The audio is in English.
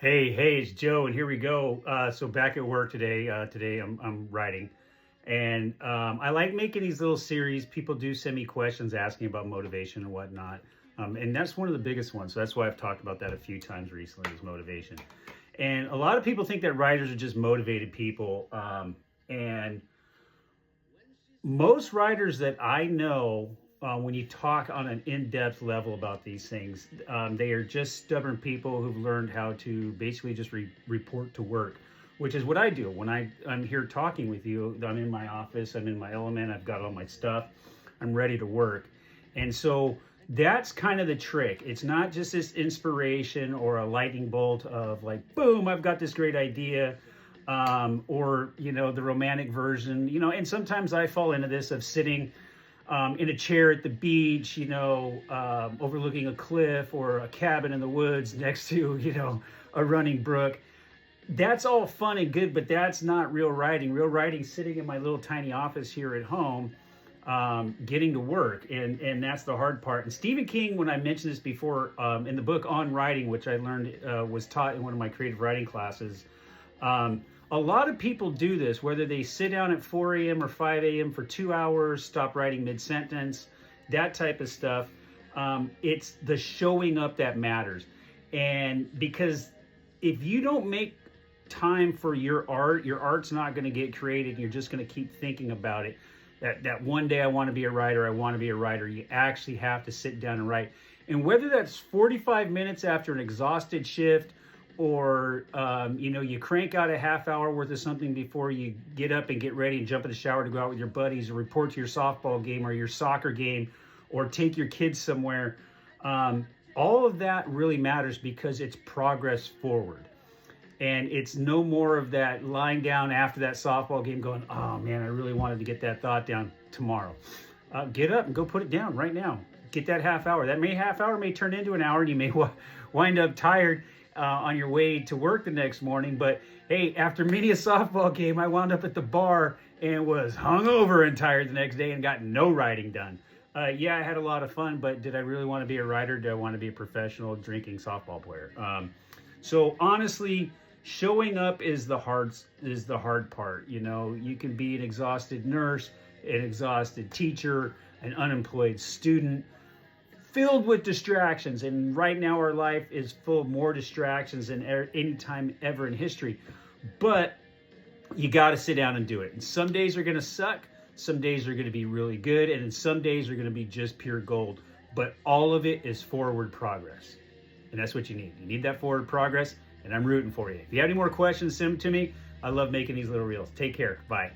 Hey, it's Joe, and here we go. So back at work today. Today I'm writing, and I like making these little series. People do send me questions asking about motivation and whatnot, and that's one of the biggest ones. So that's why I've talked about that a few times recently is motivation. And a lot of people think that writers are just motivated people, and most writers that I know, when you talk on an in-depth level about these things, they are just stubborn people who've learned how to basically just report to work, which is what I do when I'm here talking with you. I'm in my office, I'm in my element, I've got all my stuff, I'm ready to work. And so that's kind of the trick. It's not just this inspiration or a lightning bolt of like, boom, I've got this great idea, or the romantic version, and sometimes I fall into this of sitting in a chair at the beach, overlooking a cliff or a cabin in the woods next to a running brook. That's all fun and good, but that's not real writing. Real writing, sitting in my little tiny office here at home, getting to work, and that's the hard part. And Stephen King, when I mentioned this before, in the book On Writing, which I learned was taught in one of my creative writing classes, a lot of people do this, whether they sit down at 4 a.m. or 5 a.m. for 2 hours, stop writing mid-sentence, that type of stuff. It's the showing up that matters. And because if you don't make time for your art's not going to get created. You're just going to keep thinking about it. That one day I want to be a writer, you actually have to sit down and write. And whether that's 45 minutes after an exhausted shift, or you crank out a half hour worth of something before you get up and get ready and jump in the shower to go out with your buddies, or report to your softball game or your soccer game, or take your kids somewhere, all of that really matters because it's progress forward. And it's no more of that lying down after that softball game going, oh man, I really wanted to get that thought down tomorrow. Get up and go put it down right now. Get that half hour. That half hour may turn into an hour, and you may wind up tired on your way to work the next morning. But hey, after many a softball game, I wound up at the bar and was hungover and tired the next day and got no writing done. Yeah, I had a lot of fun, but did I really want to be a writer? Did I want to be a professional drinking softball player? So honestly, showing up is the hard part. You can be an exhausted nurse, an exhausted teacher, an unemployed student, filled with distractions. And right now our life is full of more distractions than any time ever in history. But you got to sit down and do it. And some days are going to suck. Some days are going to be really good. And then some days are going to be just pure gold. But all of it is forward progress. And that's what you need. You need that forward progress. And I'm rooting for you. If you have any more questions, send them to me. I love making these little reels. Take care. Bye.